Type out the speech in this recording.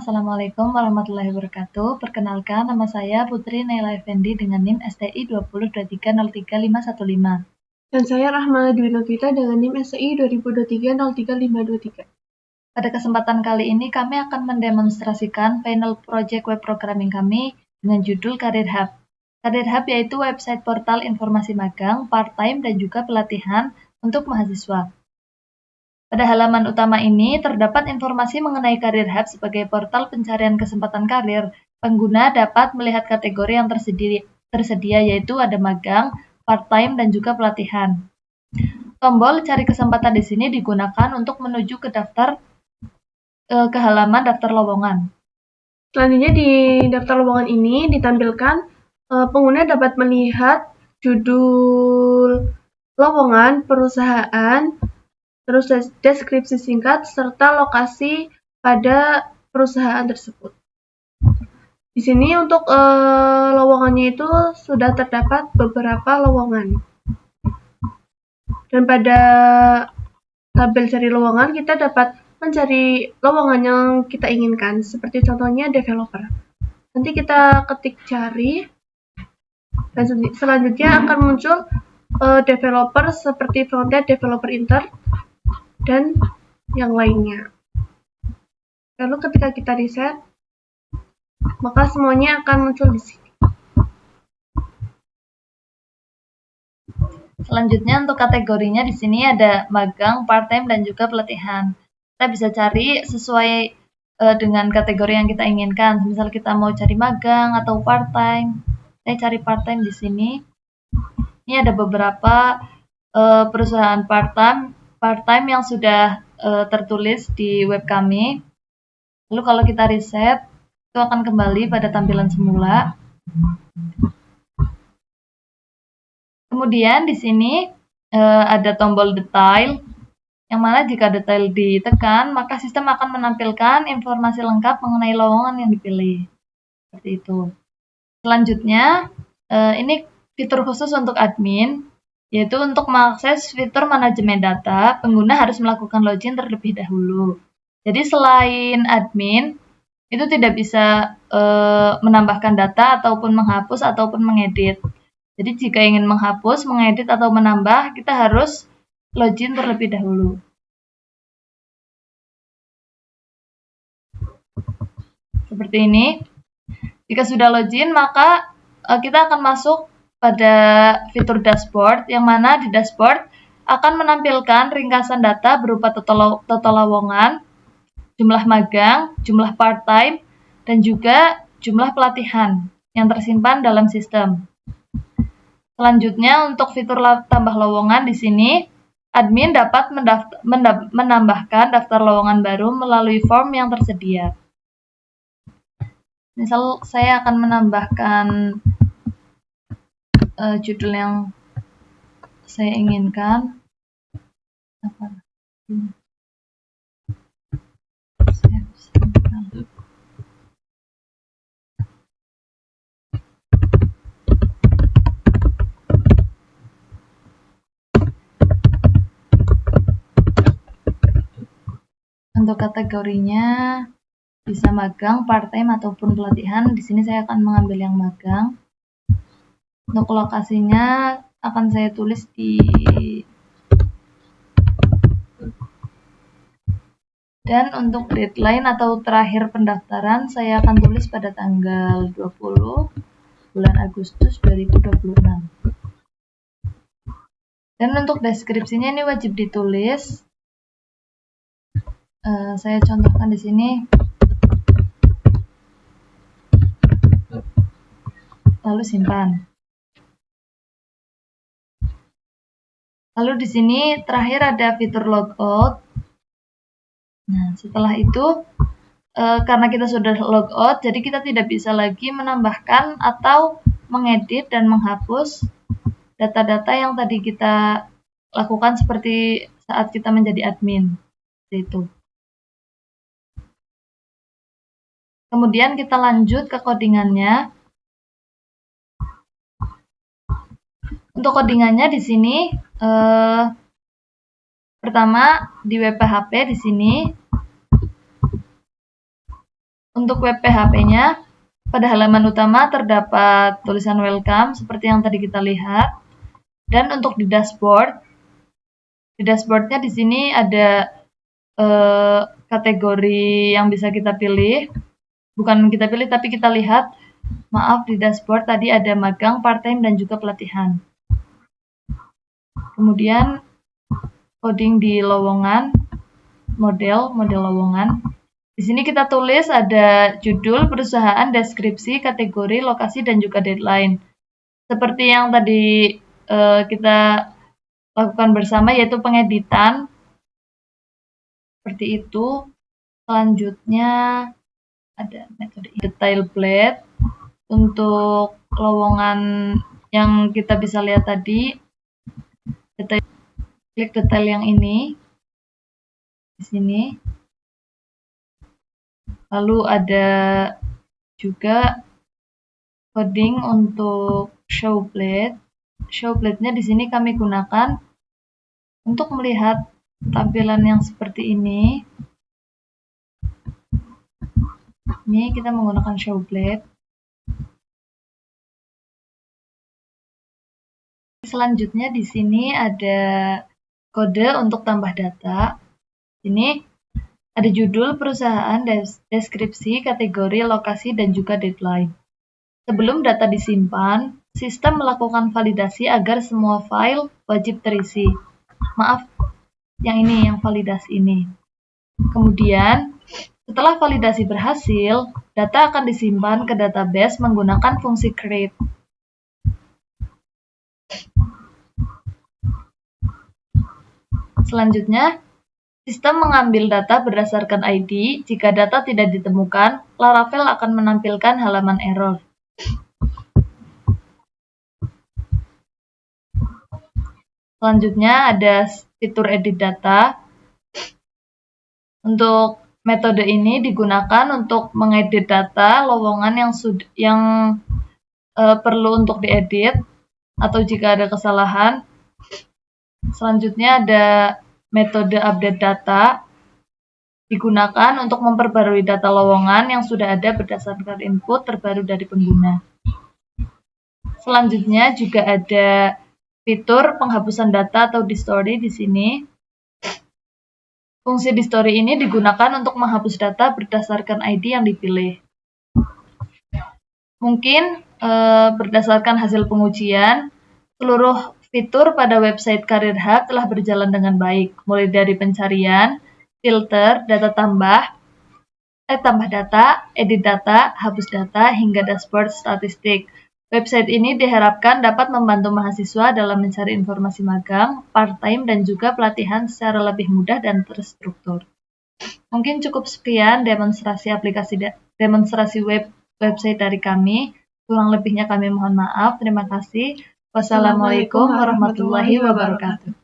Assalamualaikum warahmatullahi wabarakatuh. Perkenalkan, nama saya Putri Naila Effendi dengan NIM STI 2023033515. Dan saya Rahma Dwi Novita dengan NIM STI 2023-03523. Pada kesempatan kali ini kami akan mendemonstrasikan final project web programming kami dengan judul Career Hub. Career Hub yaitu website portal informasi magang, part-time, dan juga pelatihan untuk mahasiswa. Pada halaman utama ini terdapat informasi mengenai Career Hub sebagai portal pencarian kesempatan karir. Pengguna dapat melihat kategori yang tersedia yaitu ada magang, part-time, dan juga pelatihan. Tombol cari kesempatan di sini digunakan untuk menuju ke halaman daftar lowongan. Selanjutnya di daftar lowongan ini ditampilkan pengguna dapat melihat judul lowongan, perusahaan, terus deskripsi singkat, serta lokasi pada perusahaan tersebut. Di sini untuk lowongannya itu sudah terdapat beberapa lowongan. Dan pada tabel cari lowongan kita dapat mencari lowongan yang kita inginkan, seperti contohnya developer. Nanti kita ketik cari, dan selanjutnya akan muncul developer seperti frontend, developer intern, dan yang lainnya. Lalu ketika kita reset, maka semuanya akan muncul di sini. Selanjutnya untuk kategorinya di sini ada magang, part-time, dan juga pelatihan. Kita bisa cari sesuai dengan kategori yang kita inginkan. Misal kita mau cari magang atau part-time, saya cari part-time di sini. Ini ada beberapa perusahaan part-time yang sudah tertulis di web kami. Lalu kalau kita reset, itu akan kembali pada tampilan semula. Kemudian di sini ada tombol detail, yang mana jika detail ditekan, maka sistem akan menampilkan informasi lengkap mengenai lowongan yang dipilih. Seperti itu. Selanjutnya, ini fitur khusus untuk admin, yaitu untuk mengakses fitur manajemen data, pengguna harus melakukan login terlebih dahulu. Jadi selain admin, itu tidak bisa menambahkan data ataupun menghapus ataupun mengedit. Jadi jika ingin menghapus, mengedit, atau menambah, kita harus login terlebih dahulu. Seperti ini. Jika sudah login, maka kita akan masuk pada fitur dashboard, yang mana di dashboard akan menampilkan ringkasan data berupa total lowongan, jumlah magang, jumlah part-time, dan juga jumlah pelatihan yang tersimpan dalam sistem. Selanjutnya, untuk fitur tambah lowongan di sini, admin dapat menambahkan daftar lowongan baru melalui form yang tersedia. Misal saya akan menambahkan judul yang saya inginkan. Untuk kategorinya bisa magang, part-time, ataupun pelatihan. Di sini saya akan mengambil yang magang. Untuk lokasinya akan saya tulis di dan untuk deadline atau terakhir pendaftaran saya akan tulis pada tanggal 20 bulan Agustus 2026. Dan untuk deskripsinya ini wajib ditulis. Saya contohkan di sini. Lalu simpan. Lalu di sini terakhir ada fitur logout. Nah, setelah itu karena kita sudah logout, jadi kita tidak bisa lagi menambahkan atau mengedit dan menghapus data-data yang tadi kita lakukan seperti saat kita menjadi admin. Seperti itu. Kemudian kita lanjut ke codingannya. Untuk codingannya di sini pertama di web PHP di sini Untuk web PHP-nya, pada halaman utama terdapat tulisan welcome seperti yang tadi kita lihat. Dan untuk di dashboardnya di sini ada kategori yang bisa kita pilih. Bukan kita pilih, tapi kita lihat. Maaf, di dashboard tadi ada magang, part-time, dan juga pelatihan. Kemudian coding di lowongan, model lowongan. Di sini kita tulis ada judul, perusahaan, deskripsi, kategori, lokasi, dan juga deadline. Seperti yang tadi kita lakukan bersama, yaitu pengeditan. Seperti itu. Selanjutnya ada metode detail blade. Untuk lowongan yang kita bisa lihat tadi, klik detail yang ini di sini. Lalu ada juga coding untuk show blade. Show blade-nya di sini kami gunakan untuk melihat tampilan yang seperti ini. Ini kita menggunakan show blade. Selanjutnya di sini ada kode untuk tambah data. Ini ada judul, perusahaan, deskripsi, kategori, lokasi, dan juga deadline. Sebelum data disimpan, sistem melakukan validasi agar semua file wajib terisi. Maaf, yang ini, yang validasi ini. Kemudian, setelah validasi berhasil, data akan disimpan ke database menggunakan fungsi create. Selanjutnya, sistem mengambil data berdasarkan ID. Jika data tidak ditemukan, Laravel akan menampilkan halaman error. Selanjutnya ada fitur edit data. Untuk metode ini digunakan untuk mengedit data lowongan yang perlu untuk diedit atau jika ada kesalahan. Selanjutnya ada metode update data, digunakan untuk memperbarui data lowongan yang sudah ada berdasarkan input terbaru dari pengguna. Selanjutnya juga ada fitur penghapusan data atau di-story di sini. Fungsi di-story ini digunakan untuk menghapus data berdasarkan ID yang dipilih. Mungkin berdasarkan hasil pengujian, seluruh fitur pada website Career Hub telah berjalan dengan baik, mulai dari pencarian, filter, tambah data, edit data, hapus data, hingga dashboard statistik. Website ini diharapkan dapat membantu mahasiswa dalam mencari informasi magang, part-time, dan juga pelatihan secara lebih mudah dan terstruktur. Mungkin cukup sekian demonstrasi website dari kami. Kurang lebihnya kami mohon maaf. Terima kasih. Wassalamualaikum warahmatullahi wabarakatuh.